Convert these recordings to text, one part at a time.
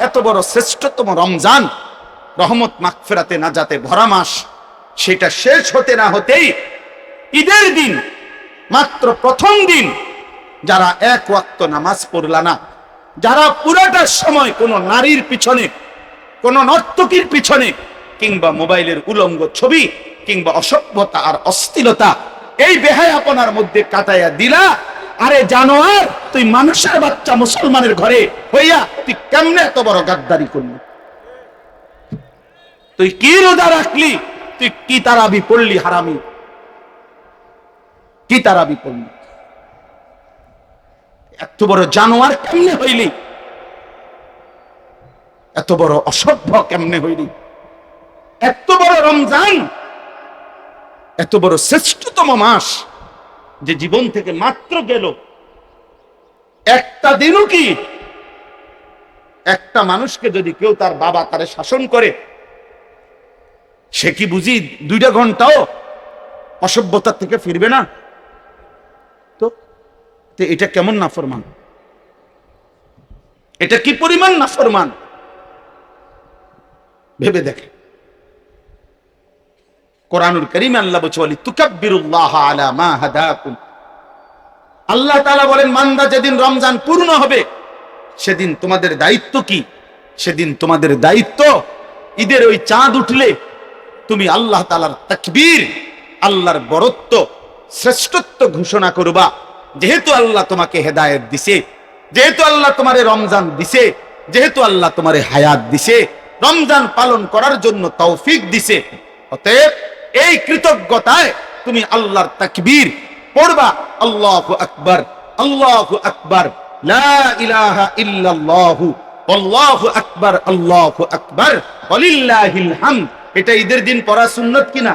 এত বড় শ্রেষ্ঠতম রমজান, রহমত মাগফিরাতে নাজাতে ভরা মাস, সেটা শেষ হতে না হতেই ঈদের দিন মাত্র প্রথম দিন যারা এক ওয়াক্ত নামাজ পড়লা না, যারা পুরাটা সময় কোনো নারীর পিছনে, কোনো নর্তকীর পিছনে, কিংবা মোবাইলের উলঙ্গ ছবি, কিংবা অসভ্যতা আর অশ্লীলতা এই বেহায়াপনার মধ্যে কাটাইয়া দিলা, আরে জানোয়ার, তুই মানুষের বাচ্চা মুসলমানের ঘরে হইয়া তুই কেমনে এত বড় গাদ্দারি করলি? তুই কি রোজা রাখলি? তুই কি তারাবি পড়লি? হারামি, কি তারাবি পড়লি? এত বড় জানোয়ার কেমনে হইলি? এত বড় অসভ্য কেমনে হইলি? এত বড় রমজান, এত বড় শ্রেষ্ঠতম মাস, যে জীবন থেকে মাত্র গেল একটা দিনও কি একটা মানুষকে যদি কেউ তার বাবা তারে শাসন করে, সে কি বুঝি 2 ঘন্টাও অসভ্যতার থেকে ফিরবে না? তো এটা কেমন নাফরমান? এটা কি পরিমাণ নাফরমান ভেবে দেখে। কোরআনুল কারীমে আল্লাহ বলেন, তুকাব্বিরুল্লাহ আলা মা হাদাকুম। আল্লাহ তাআলা বলেন, বান্দা যেদিন রমজান পূর্ণ হবে সেদিন তোমাদের দায়িত্ব কি? সেদিন তোমাদের দায়িত্ব ঈদের ওই চাঁদ উঠলে তুমি আল্লাহ তাআলার তাকবীর, আল্লাহর বরত্ব, শ্রেষ্ঠত্ব ঘোষণা করবা। যেহেতু আল্লাহ তোমাকে হেদায়েত দিছে, যেহেতু আল্লাহ তোমারে রমজান দিছে, যেহেতু আল্লাহ তোমারে হায়াত দিছে, রমজান পালন করার জন্য তৌফিক দিছে, অতএব এই কৃতজ্ঞতায় তুমি আল্লাহর তাকবীর পড়বা, আল্লাহু আকবার, আল্লাহু আকবার, লা ইলাহা ইল্লাল্লাহু, আল্লাহু আকবার, আল্লাহু আকবার, ওয়ালিল্লাহিল হামদ। এটা ঈদের দিন পড়া সুন্নত কিনা?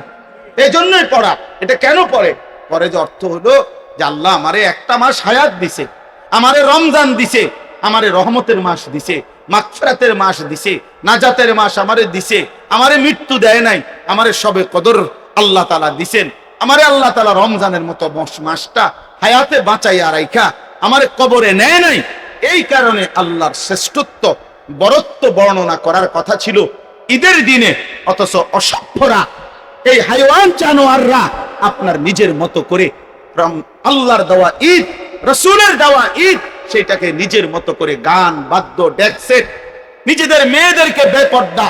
এই জন্যই পড়া। এটা কেন পড়ে? পরে যে অর্থ হলো যে আল্লাহ আমারে একটা মাস হায়াত দিছে, আমারে রমজান দিছে, আমারে রহমতের মাস দিছে, মাগফিরাতের মাস দিছে, নাজাতের মাস আমারে দিছে, আমারে মৃত্যু দেয় নাই, আমারে সবে কদর আল্লাহ তাআলা দিছেন, আমারে আল্লাহ তাআলা রমজানের মতো মাসটা হায়াতে বাঁচাইয়া রাইখা আমারে কবরে নেয় নাই। এই কারণে আল্লাহর শ্রেষ্ঠত্ব, বরত্ব বর্ণনা করার কথা ছিল ঈদের দিনে, অথচ অসভ্যরা, এই হাইওয়ান জানোয়াররা আপনার নিজের মতো করে আল্লাহর দেওয়া ঈদ, রাসূলের দেওয়া ঈদ, সেটাকে নিজের মতো করে গান, বাদ্য, ডেকসেট, নিজেদের মেয়েদেরকে বেপর্দা,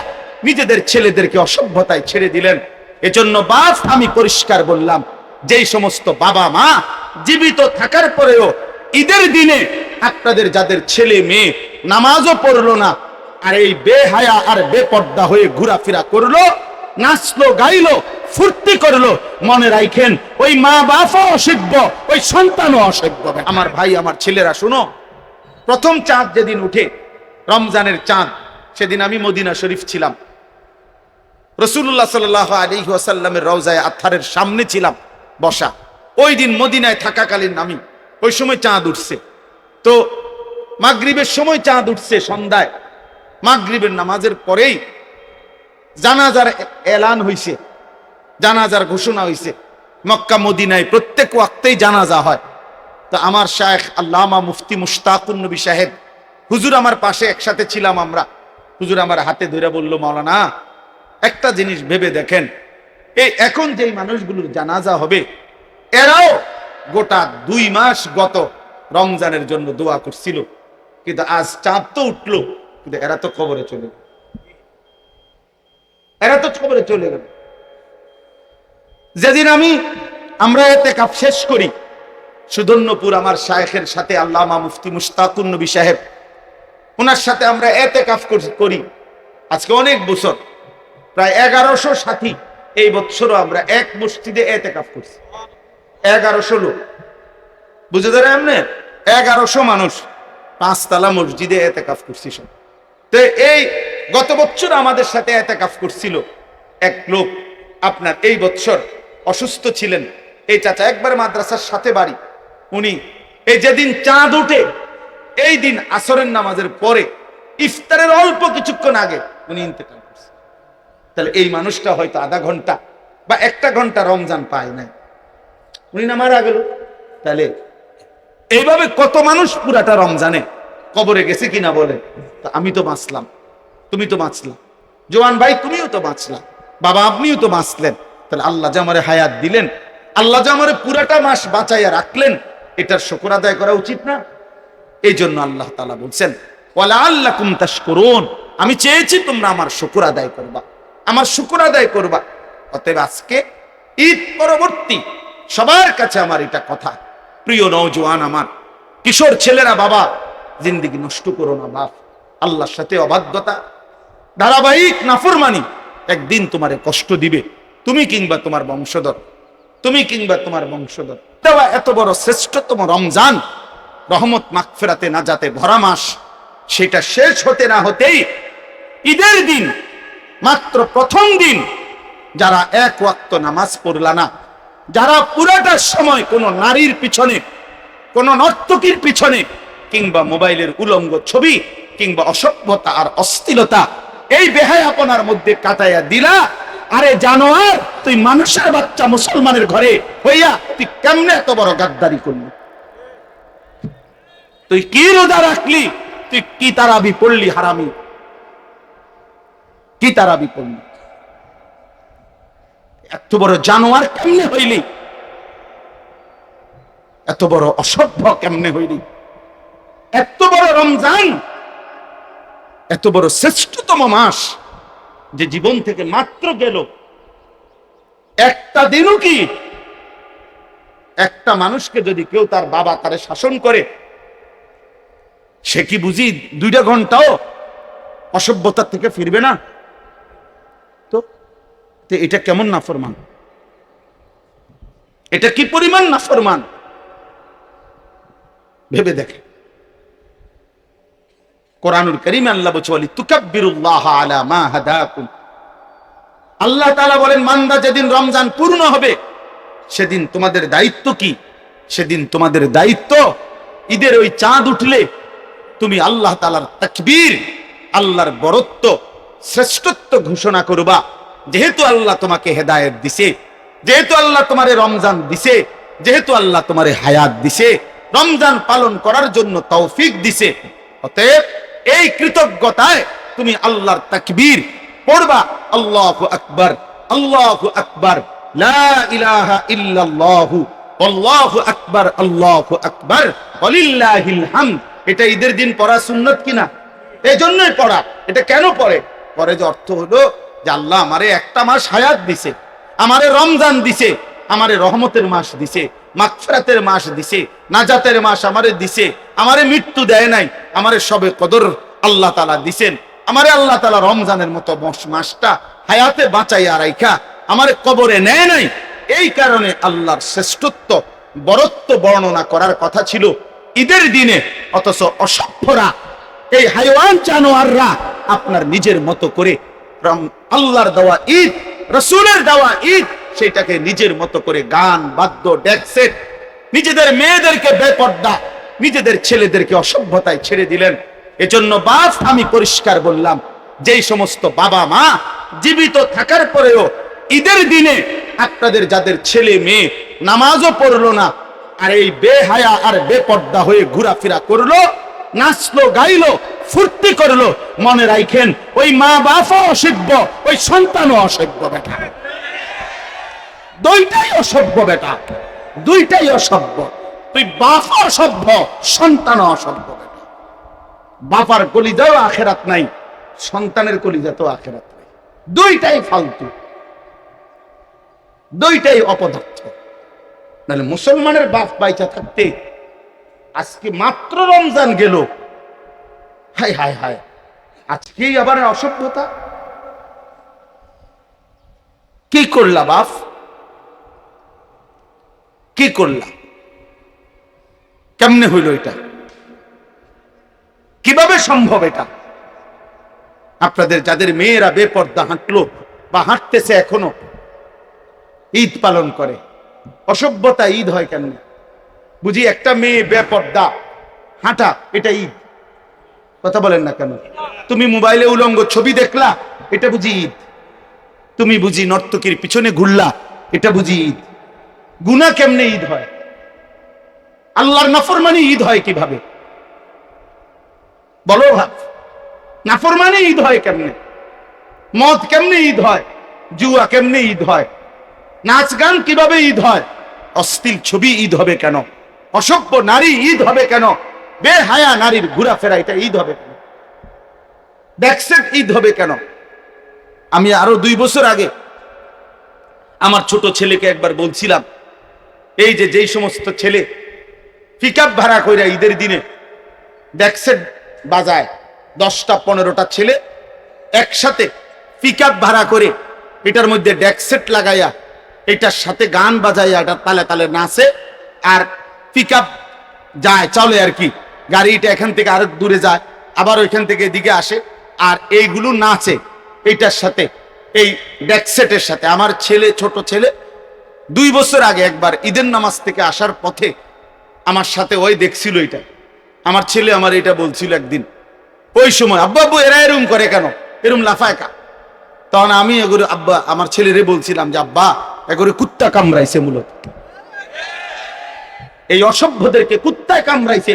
নিজেদের ছেলেদেরকে অসভ্যতায় ছেড়ে দিলেন। এজন্য বাস আমি পরিষ্কার বললাম, যেই সমস্ত বাবা মা জীবিত থাকার পরেও ঈদের দিনে আপনাদের যাদের ছেলে মেয়ে নামাজও পড়লো না, আর এই বেহায়া আর বেপর্দা হয়ে ঘোরাফেরা করলো, নাচলো, গাইলো, ফুর্তি করলো, মনে রাখেন ওই মা বাপও অসভ্য, ওই সন্তানও অসভ্য। আমার ভাই, আমার ছেলেরা শুনো, প্রথম চাঁদ যেদিন উঠে, রমজানের চাঁদ, সেদিন আমি মদিনা শরীফ ছিলাম, রাসূলুল্লাহ সাল্লাল্লাহু আলাইহি ওয়াসাল্লামের রওজায়ে আতহারের সামনে ছিলাম বসা। ওই দিন মদিনায় থাকাকালীন আমি, ওই সময় চাঁদ উঠছে, তো মাগরিবের সময় চাঁদ উঠছে, সন্ধ্যায় মাগরিবের নামাজের পরেই জানাজার এলান হইছে, জানাজার ঘোষণা হইছে। মক্কা মদিনায় প্রত্যেক ওয়াক্তেই জানাজা হয়। তো আমার শায়েখ আল্লামা মুফতি মুশতাকুন নবী সাহেব হুজুর আমার পাশে, একসাথে ছিলাম আমরা। হুজুর আমার হাতে ধরে বলল, মাওলানা একটা জিনিস ভেবে দেখেন, এই এখন যেই মানুষগুলোর জানাজা হবে, এরাও গোটা 2 মাস গত রমজানের জন্য দোয়া করছিল, কিন্তু আজ চাঁদ তো উঠলো, কিন্তু এরা তো কবরে চলে গেল, এরা তো কবরে চলে গেল। যেদিন আমরা ইতিকাফ শেষ করি সুদর্ণপুর, আমার শায়েখের সাথে আল্লামা মুফতি মুশতাকুন নবী সাহেব, ওনার সাথে আমরা ইতিকাফ করি আজকে অনেক বছর, প্রায় 1100 সাথী। এই বছরও আমরা এক মসজিদে ইতিকাফ করছি, 1100 লোক, বুঝে ধরে এমনি 1100 মানুষ 5 তলা মসজিদে ইতিকাফ করছি সব। তো এই গত বছর আমাদের সাথে ইতিকাফ করছিল এক লোক, আপনার এই বছর অসুস্থ ছিলেন। এই চাচা একবার মাদ্রাসার সাথে বাড়ি, উনি এই যেদিন চাঁদ ওঠে এই দিন আসরের নামাজের পরে ইফতারের অল্প কিছুক্ষণ আগে উনি ইন্তেকাল করছেন। তাহলে এই মানুষটা হয়তো আধা ঘন্টা বা 1 ঘন্টা রমজান পায় নাই, উনি না মারা গেল। তাহলে এইভাবে কত মানুষ পুরাটা রমজানে কবরে গেছে কিনা বলেন? তা আমি তো বাঁচলাম, তুমি তো বাঁচলাম, জোয়ান ভাই তুমিও তো বাঁচলাম, বাবা আপনিও তো বাঁচলেন। তাহলে আল্লাহ যে আমারে হায়াত দিলেন, আল্লাহ যে আমারে পুরাটা মাস বাঁচাইয়া রাখলেন, এটার শুকর আদায় করা উচিত না? এই জন্য আল্লাহ তাআলা বলছেন ওয়ালাআল্লাকুম তাশকুরুন, আমি চেয়েছি তোমরা আমার শুকর আদায় করবা, আমার শুকর আদায় করবা। অতএব আজকে ঈদ পরবর্তী সবার কাছে আমার এটা কথা, প্রিয় নওজোয়ান আমার কিশোর ছেলেরা, বাবা জিন্দেগি নষ্ট করো না বাপ। আল্লাহর সাথে অবাধ্যতা, ধারাবাহিক নাফরমানি একদিন তোমারে কষ্ট দিবে, তুমি কিংবা তোমার বংশধর, তুমি কিংবা তোমার বংশধর। দেওয়া এত বড় শ্রেষ্ঠতম রমজান, রহমত মাগফিরাতে নাজাতে ভরা মাস, সেটা শেষ হতে না হতেই ঈদের দিন মাত্র প্রথম দিন যারা এক ওয়াক্ত নামাজ পড়লা না, যারা পুরাটা সময় কোনো নারীর পিছনে, কোন নর্তকীর পিছনে, কিংবা মোবাইলের উলঙ্গ ছবি, কিংবা অসভ্যতা আর অশ্লীলতা এই বেহায়াপনার মধ্যে কাটাইয়া দিলা, আরে জানোয়ার, তুই মানুষের বাচ্চা মুসলমানের ঘরে হইয়া তুই কেমনে এত বড় গাদ্দারি করলি? তুই কি রোজা রাখলি? তুই কি তারাবি পড়লি? হারামি, কি তারাবি পড়লি? এত বড় জানোয়ার কেমনে হইলি? এত বড় অসভ্য কেমনে হইলি? এত বড় রমজান, এত বড় শ্রেষ্ঠতম মাস যে জীবন থেকে মাত্র গেল, একটা দিনও কি একটা মানুষকে যদি কেউ তার বাবা তারে শাসন করে, সে কি বুঝি 2 ঘন্টাও অসভ্যতার থেকে ফিরবে না? তো এটা কেমন নাফরমান? এটা কি পরিমাণ নাফরমান ভেবে দেখে। কোরআনুল কারীমে আল্লাহ বলেন তুকাব্বিরুল্লাহ আলা মা হাদাকুম, আল্লাহ তাআলা বলেন বান্দা যেদিন রমজান পূর্ণ হবে সেদিন তোমাদের দায়িত্ব কি? সেদিন তোমাদের দায়িত্ব ঈদের ওই চাঁদ উঠলে তুমি আল্লাহ তাআলার তাকবীর, আল্লাহর বরত্ব, শ্রেষ্ঠত্ব ঘোষণা করবা। যেহেতু আল্লাহ তোমাকে হেদায়েত দিছে, যেহেতু আল্লাহ তোমারে রমজান দিছে, যেহেতু আল্লাহ তোমারে হায়াত দিছে, রমজান পালন করার জন্য তৌফিক দিছে, অতএব এই কৃতজ্ঞতায় তুমি আল্লাহর তাকবীর পড়বা, আল্লাহু আকবার, আল্লাহু আকবার, লা ইলাহা ইল্লাল্লাহু, আল্লাহু আকবার, আল্লাহু আকবার, ওয়ালিল্লাহিল হামদ। এটা ঈদের দিন পড়া সুন্নাত কিনা? এই জন্যই পড়া। এটা কেন পড়ে? পরে যে অর্থ হলো যে আল্লাহ আমারে একটা মাস হায়াত দিছে, আমারে রমজান দিছে, আমারে রহমতের মাস দিছে, মাগফিরাতের মাস দিছে, নাজাতের মাস আমারে দিছে, আমারে মৃত্যু দেয় নাই, আমারে সবে কদর আল্লাহ তাআলা দিছেন, আমারে আল্লাহ তাআলা রমজানের মতো মাসটা হায়াতে বাঁচাইয়া রাইখা আমারে কবরে নেয় নাই। এই কারণে আল্লাহর শ্রেষ্ঠত্ব, বরত্ব বর্ণনা করার কথা ছিল ঈদের দিনে, অথচ অসভ্যরা, এই হাইওয়ান জানোয়াররা আপনার নিজের মতো করে আল্লাহর দেওয়া ঈদ, রাসূলের দেওয়া ঈদ, সেটাকে নিজের মতো করে গান বাদ্য ডেকসেট, নিজেদের মেয়েদেরকে বেপর্দা, নিজেদের ছেলেদেরকে অসভ্যতায় ছেড়ে দিলেন। এজন্য বাপ আমি পরিষ্কার বললাম, যেই সমস্ত বাবা মা জীবিত থাকার পরেও ঈদের দিনে আপনাদের যাদের ছেলে মেয়ে নামাজও পড়লো না, আর এই বেহায়া আর বেপর্দা হয়ে ঘোরাফেরা করলো, নাচলো, গাইলো, ফুর্তি করলো, মনে রাখেন ওই মা বাপও অসভ্য, ওই সন্তানও অসভ্য বেটা, দুইটাই অসভ্য বেটা, দুইটাই অসভ্য। তুই বাপও অসভ্য, সন্তানও অসভ্য বেটা। বাপার কলিজাও আখেরাত নাই, সন্তানের কলিজাতেও আখেরাত নাই, দুইটাই ফালতু, দুইটাই অপদার্থ। নাহলে মুসলমানের বাপ বাইচা থাকতে আজকে মাত্র রমজান গেল, হায় হায় হায়, আজকেই আবার অসভ্যতা। কি করলা বাপ, কি করলা? কেমনে হইল এটা? কিভাবে সম্ভব এটা? আপনাদের যাদের মেয়েরা বেপর্দা হাঁটলো বা হাঁটতেছে, এখনো ঈদ পালন করে, অসভ্যতা ঈদ হয় কেন? বুঝি একটা মেয়ে বেপর্দা হাঁটা এটা ঈদ? কথা বলেন না কেন? তুমি মোবাইলে উলঙ্গ ছবি দেখলা, এটা বুঝি ঈদ? তুমি বুঝি নর্তকীর পিছনে ঘুরলা, এটা বুঝি ঈদ? গুনাহ কেমনে ঈদ হয়? আল্লাহর নাফরমানি ঈদ হয় কিভাবে? বলো ভাব, নাফরমানি ঈদ হয় কেমনে? মদ কেমনে ঈদ হয়? জুয়া কেমনে ঈদ হয়? নাচ গান কিভাবে ঈদ হয়? অশ্লীল ছবি ঈদ হবে কেন? অসভ্য নারী ঈদ হবে কেন? বেহায়া নারীর ঘোরাফেরা এটা ঈদ হবে কেন? ব্যাকসেট ঈদ হবে কেন? আমি আরো 2 বছর আগে আমার ছোট ছেলেকে একবার বলছিলাম, এই যে যেই সমস্ত ছেলে পিকআপ ভাড়া কইরা ঈদের দিনে ব্যাকসেট বাজায়, 10টা 15টা ছেলে একসাথে পিকআপ ভাড়া করে এটার মধ্যে ডেকসেট লাগাইয়া এটার সাথে গান বাজাইয়া এটা তালে তালে নাচে, আর পিকআপ যায় চলে আর কি, গাড়িটা এখান থেকে আরো দূরে যায়, আবার ওইখান থেকে এদিকে আসে, আর এইগুলো নাচে এইটার সাথে, এই ডেকসেটের সাথে। আমার ছেলে, ছোট ছেলে 2 বছর আগে একবার ঈদের নামাজ থেকে আসার পথে আমার সাথে ওই দেখছিল এটা। আমার ছেলে আমার এটা বলছিল একদিন, ওই সময়, আব্বা আব্বু এরা এরম করে কেন, এরম লাফায় কা? তখন আমি এগুলো আব্বা আমার ছেলেরে বলছিলাম যে আব্বা এগুলো কুত্তা কামড়াইছে, মূলত এই অসভ্যদেরকে কুত্তায় কামড়াইছে,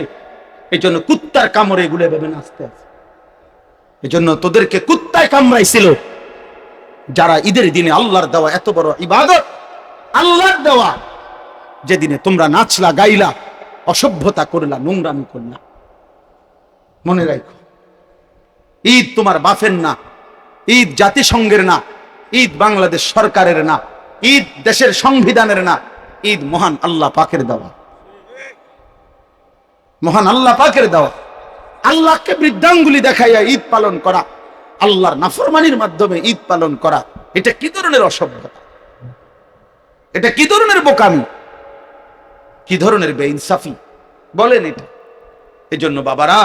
এই জন্য কুত্তার কামড়ে এগুলো এভাবে নাচতে আছে। এই জন্য তোদেরকে কুত্তায় কামড়াইছিল, যারা ঈদের দিনে আল্লাহর দেওয়া এত বড় ইবাদত, আল্লাহর দেওয়া যেদিনে তোমরা নাচলা, গাইলা, অসভ্যতা করলা, নোংরামি করলা। মনে রাখো, ঈদ তোমার বাপের না, ঈদ জাতিসংঘের না, ঈদ বাংলাদেশ সরকারের না, ঈদ দেশের সংবিধানের না, ঈদ মহান আল্লাহ পাকের দেওয়া, মহান আল্লাহ পাকের দেওয়া। আল্লাহকে বৃদ্ধাঙ্গুলি দেখাইয়া ঈদ পালন করা, আল্লাহর নাফরমানির মাধ্যমে ঈদ পালন করা, এটা কি ধরনের অসভ্যতা? এটা কি ধরনের বোকামি? কি ধরনের বেইনসাফি বলেন এটা? এজন্য বাবারা,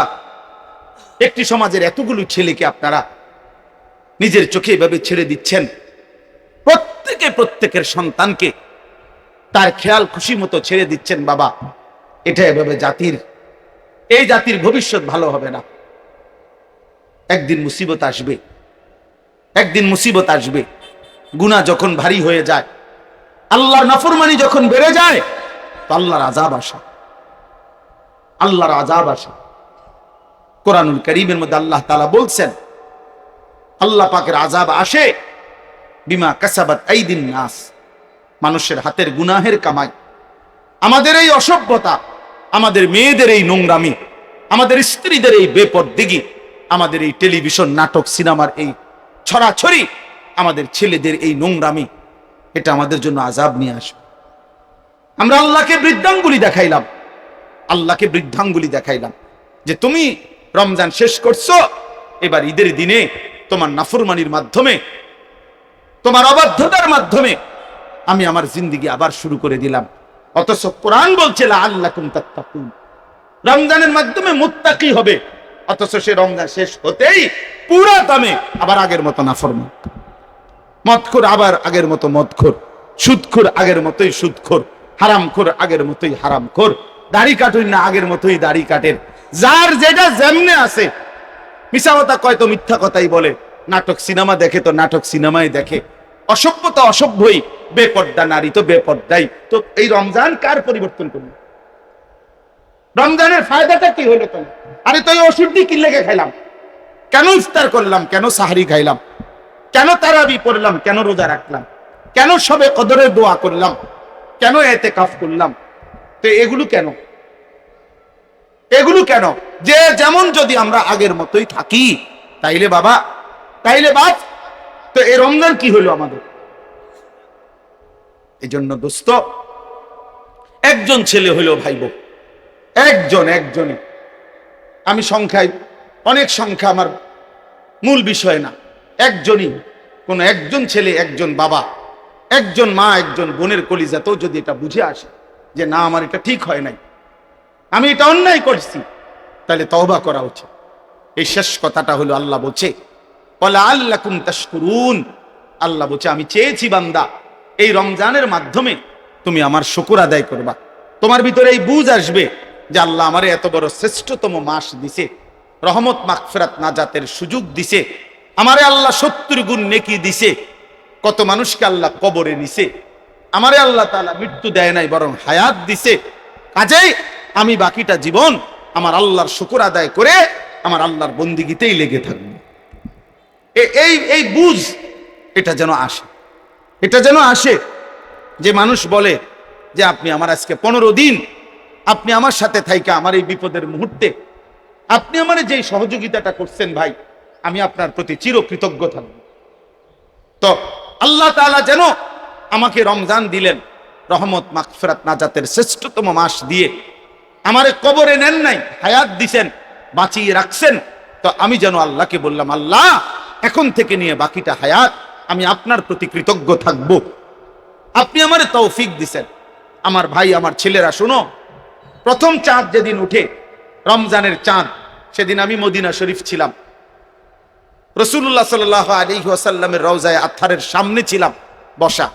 একটি সমাজের এতগুলো ছেলেকে আপনারা নিজের চোখে এভাবে ছেড়ে দিচ্ছেন, প্রত্যেকের সন্তানকে তার খেয়াল খুশি মতো ছেড়ে দিচ্ছেন। বাবা, এটা এভাবে এই জাতির ভবিষ্যৎ ভালো হবে না। একদিন মুসিবত আসবে, একদিন মুসিবত আসবে। গুনাহ যখন ভারী হয়ে যায়, আল্লাহর নাফরমানি যখন বেড়ে যায়, তো আল্লাহর আযাব আসে, আল্লাহর আযাব আসে। কোরআনুল কারীমের মধ্যে আল্লাহ তাআলা বলছেন, আল্লাহ পাকের আযাব আসে বিমা কাসাবাত আইদিন নাস, মানুষের হাতের গুনাহের কামাই। আমাদের এই অসভ্যতা, আমাদের মেয়েদের এই নোংরামি, আমাদের স্ত্রীদের এই বেপরদিগি, আমাদের এই টেলিভিশন, নাটক, সিনেমার এই ছড়াছড়ি, আমাদের ছেলেদের এই নোংরামি, এটা আমাদের জন্য আযাব নিয়ে আসবে। আমরা আল্লাহকে বৃদ্ধাঙ্গুলি দেখাইলাম, আল্লাহকে বৃদ্ধাঙ্গুলি দেখাইলাম যে তুমি রমজান শেষ করছো, এবার ঈদের দিনে তোমার নাফরমানির মাধ্যমে, তোমার অবাধ্যতার মাধ্যমে আমি আমার জিন্দেগি আবার শুরু করে দিলাম। অথচ কোরআন বলছে লাআল্লাকুম তাত্তাকুন, রমজানের মাধ্যমে মুত্তাকি হবে, অথচ সে রমজান শেষ হতেই পুরা দামে আবার আগের মতো নাফরমান। মদখোর আবার আগের মতো মদখোর, সুদখোর আগের মতোই সুদখোর, হারামখোর আগের মতোই হারামখোর, দাড়ি কাটুন না আগের মতোই দাড়ি কাটেন। যার যেটা যেমনে আছে, মিছা কথা কয় তো মিথ্যা কথাই বলে, নাটক সিনেমা দেখে তো নাটক সিনেমাই দেখে, অসভ্যতা অসভ্যই, বেপর্দা নারী তো বেপর্দাই। তো এই রমজান কার পরিবর্তন করলো? রমজানের ফায়দাটা কি হলো? তো আরে তো এই ওষুধটি কি লেগে খাইলাম, কেন ইফতার করলাম, কেন সাহারি খাইলাম, কেন তারাবি পড়লাম, কেন রোজা রাখলাম, কেন সবে কদরের দোয়া করলাম, কেন ইতিকাফ করলাম? তো এগুলো কেন, এগুলো কেন? যে যেমন যদি আমরা আগের মতোই থাকি, তাইলে বাবা, তাইলে বাপ, তো এই রমজান কি হলো আমাদের? এই জন্য দোস্ত, একজন ছেলে হইল ভাইব, একজনই, আমি সংখ্যায়, অনেক সংখ্যা আমার মূল বিষয় না, একজনই, কোন একজন ছেলে, একজন বাবা, একজন মা, একজন বোনের কলিজাতেও যদি এটা বুঝে আসে যে না, আমার এটা ঠিক হয় নাই, আমি এটা অন্যায় করছি, তাহলে তওবা করা উচিত। এই শেষ কথাটা হলো, আল্লাহ বলছে লাআল্লাকুম তাশকুরুন, আল্লাহ বলছে আমি চেয়েছি বান্দা এই রমজানের মাধ্যমে তুমি আমার শুকর আদায় করবা, তোমার ভিতরে এই বুঝ আসবে যে আল্লাহ আমারে এত বড় শ্রেষ্ঠতম মাস দিছে, রহমত মাগফিরাত নাজাতের সুযোগ দিছে, আমারে আল্লাহ 70 গুণ নেকি দিছে, কত মানুষকে আল্লাহ কবরে নিছে, আমারে আল্লাহ তাআলা মৃত্যু দেয় নাই বরং হায়াত দিছে। কাজেই আমি বাকিটা জীবন আমার আল্লাহর শুকর আদায় করে আমার আল্লাহর বন্দিগিতেই লেগে থাকবো। এই এই বুঝ এটা যেন আসে, এটা যেন আসে যে মানুষ বলে যে আপনি আমার আজকে 15 দিন আপনি আমার সাথে থাইকা আমার এই বিপদের মুহূর্তে আপনি আমার যে সহযোগিতাটা করছেন ভাই, আমি আপনার প্রতি চিরকৃতজ্ঞ থাকব। তো আল্লাহ তাআলা যেন আমাকে রমজান দিলেন রহমত মাগফিরাত নাজাতের শ্রেষ্ঠতম মাস দিয়ে, আমারে কবরে নেন নাই, হায়াত দিছেন, বাঁচিয়ে রাখছেন। তো আমি যেন আল্লাহকে বললাম, আল্লাহ এখন থেকে নিয়ে বাকিটা হায়াত আমি আপনার প্রতি কৃতজ্ঞ থাকব। আপনি আমারে তৌফিক দিছেন। আমার ভাই, আমার ছেলেরা শোনো, প্রথম চাঁদ যেদিন উঠে, রমজানের চাঁদ, সেদিন আমি মদিনা শরীফ ছিলাম, রাসূলুল্লাহ সাল্লাল্লাহু আলাইহি ওয়াসাল্লামের রওজায়ে আতহারের সামনে ছিলাম বসা।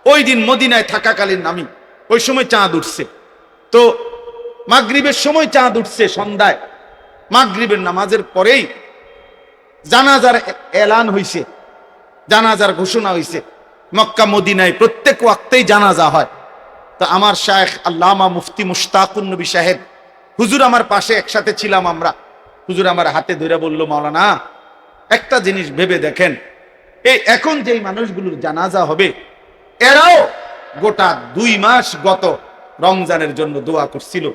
ওই দিন মদিনায় থাকাকালীন আমি ওই সময় চাঁদ উঠছে। তো মাগরিবের সময় চাঁদ উঠছে, সন্ধ্যায় মাগরিবের নামাজের পরেই জানাজার এলান হইছে, জানাজার ঘোষণা হইছে। মক্কা মদিনায় প্রত্যেক ওয়াক্তেই জানাজা হয়। তো আমার শায়েখ আল্লামা মুফতি মুশতাকুন নবী সাহেব হুজুর আমার পাশে একসাথে ছিলাম আমরা। হুজুর আমার হাতে ধরে বলল, মাওলানা একটা জিনিস ভেবে দেখেন, এই এখন যেই মানুষগুলোর জানাজা হবে এরাও গোটা 2 মাস গত রমজানের জন্য দোয়া করছিল,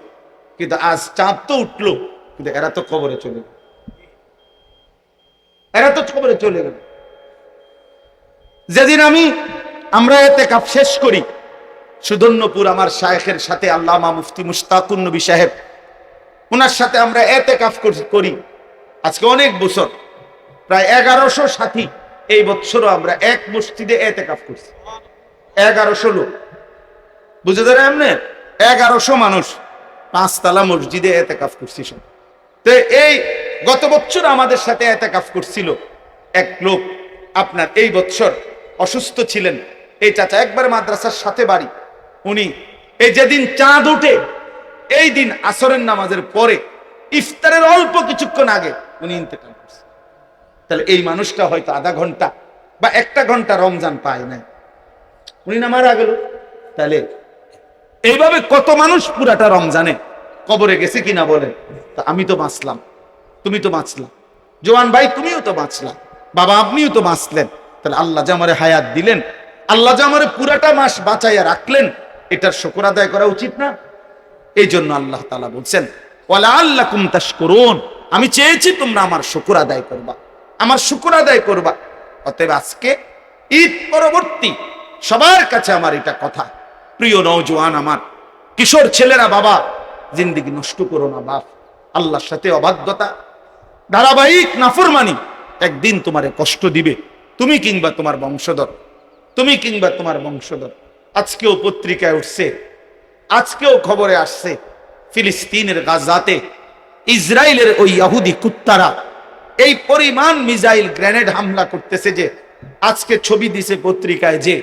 কিন্তু আজ চাঁদ তো উঠলো, কিন্তু এরা তো কবরে চলে গেল, এরা তো কবরে চলে গেল। যেদিন আমরা ইতিকাফ শেষ করি সুদর্ণপুর আমার শায়েখের সাথে, আল্লামা মুফতি মুশতাকুন নবী সাহেব, ওনার সাথে আমরা ইতিকাফ করি আজকে অনেক বছর, প্রায় 1100 সাথী। এই বছরও আমরা এক মসজিদে ইতিকাফ করছি, 1100 লোক, বুঝে ধরে এমনি 1100 মানুষ 5 তলা মসজিদে ইতিকাফ করছি সব। তো এই গত বছর আমাদের সাথে ইতিকাফ করছিল এক লোক, আপনার এই বছর অসুস্থ ছিলেন। এই চাচা একবার মাদ্রাসার সাথে বাড়ি, উনি এই যেদিন চাঁদ ওঠে এই দিন আসরের নামাজের পরে ইফতারের অল্প কিছুক্ষণ আগে উনি ইন্তেকাল করছেন। তাহলে এই মানুষটা হয়তো আধা ঘন্টা বা 1 ঘন্টা রমজান পায় নাই, উনি না মারা গেল। তাহলে এইভাবে কত মানুষ পুরাটা রমজানে কবরে গেছে কিনা বলেন? তা আমি তো বাঁচলাম, তুমি তো বাঁচলাম, জোয়ান ভাই তুমিও তো বাঁচলাম, বাবা আপনিও তো বাঁচলেন। তাহলে আল্লাহ যে আমারে হায়াত দিলেন, আল্লাহ যে আমারে পুরাটা মাস বাঁচাইয়া রাখলেন, এটার শুকর আদায় করা উচিত না? এই জন্য আল্লাহ তাআলা বলছেন, ওয়ালাআল্লাকুম তাশকুরুন, আমি চেয়েছি তোমরা আমার শুকর আদায় করবা, আমার শুকর আদায় করবা। অতএব আজকে ঈদ পরবর্তী সবার কাছে আমার এটা কথা, প্রিয় নওজোয়ান, আমার কিশোর ছেলেরা, বাবা জিন্দেগি নষ্ট করো না বাপ। আল্লাহর সাথে অবাধ্যতা, ধারাবাহিক নাফরমানি একদিন তোমারে কষ্ট দিবে, তুমি কিংবা তোমার বংশধর, তুমি কিংবা তোমার বংশধর। আজকেও পত্রিকায় উঠছে, আজকেও খবরে আসছে, ফিলিস্তিনের গাজাতে ইসরায়েলের ওই ইহুদি কুত্তারা এই পরিমাণ মিসাইল গ্রেনেড হামলা করতেছে যে আজকে ছবি দিছে পত্রিকায় যে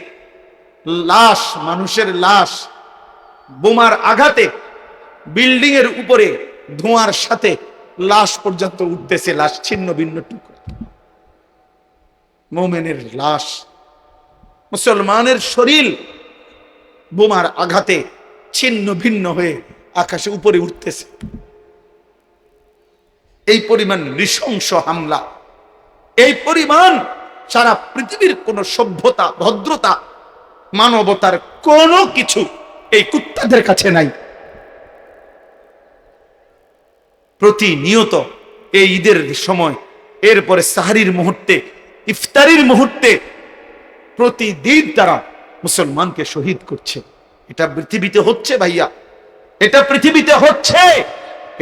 লাশ, মানুষের লাশ বোমার আঘাতে বিল্ডিং এর উপরে ধোঁয়ার সাথে লাশ পর্যন্ত উঠতেছে, লাশ ছিন্ন ভিন্ন টুকরো, মুমিনের লাশ, মুসলমানের শরীর বোমার আঘাতে ছিন্ন ভিন্ন হয়ে আকাশে উপরে উঠতেছে। এই পরিমাণ নৃশংস হামলা, এই পরিমাণ সারা পৃথিবীর কোন সভ্যতা, ভদ্রতা, মানবতার কোনো কিছু এই কুত্তাদের কাছে নাই। প্রতিনিয়ত এই ঈদের সময়, এরপরে সাহরির মুহূর্তে, ইফতারির মুহূর্তে প্রতিদিন তারা মুসলমানকে শহীদ করছে। এটা পৃথিবীতে হচ্ছে ভাইয়া, এটা পৃথিবীতে হচ্ছে।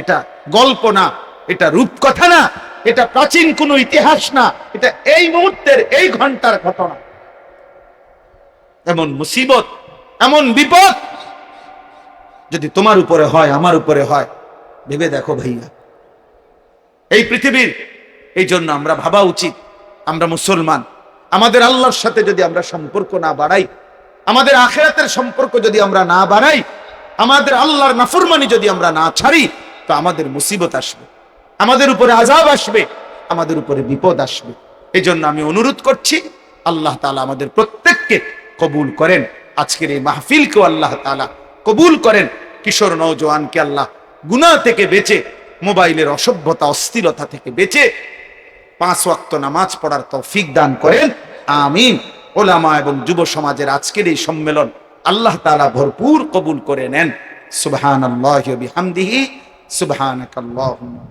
এটা গল্প না, এটা রূপকথা না, এটা প্রাচীন কোনো ইতিহাস না, এটা এই মুহূর্তের, এই ঘন্টার ঘটনা। এমন মুসিবত, এমন বিপদ যদি তোমার উপরে হয়, আমার উপরে হয়, ভেবে দেখো ভাইয়া। এই পৃথিবীর, এই জন্য আমরা ভাবা উচিত, আমরা মুসলমান, আমাদের আল্লাহর সাথে যদি আমরা সম্পর্ক না বাড়াই, আমাদের আখিরাতের সম্পর্ক যদি আমরা না বাড়াই, আমাদের আল্লাহর নাফরমানি যদি আমরা না ছাড়ি, তো আমাদের মুসিবত আসবে, আমাদের উপরে আযাব আসবে, আমাদের উপরে বিপদ আসবে। এই জন্য আমি অনুরোধ করছি, আল্লাহ তাআলা আমাদের প্রত্যেককে কবুল করেন, আজকের এই মাহফিলকেও আল্লাহ তাআলা কবুল করেন, কিশোর নওজোয়ানকে আল্লাহ গুনাহ থেকে বেঁচে মোবাইলের অসভ্যতা অস্থিরতা থেকে বেঁচে 5 ওয়াক্ত নামাজ পড়ার তৌফিক দান করেন, আমিন। ওলামা এবং যুব সমাজের আজকের এই সম্মেলন আল্লাহ তাআলা ভরপুর কবুল করে নেন। সুবহানাল্লাহি ওয়া বিহামদিহি, সুবহানাকাল্লাহুম্মা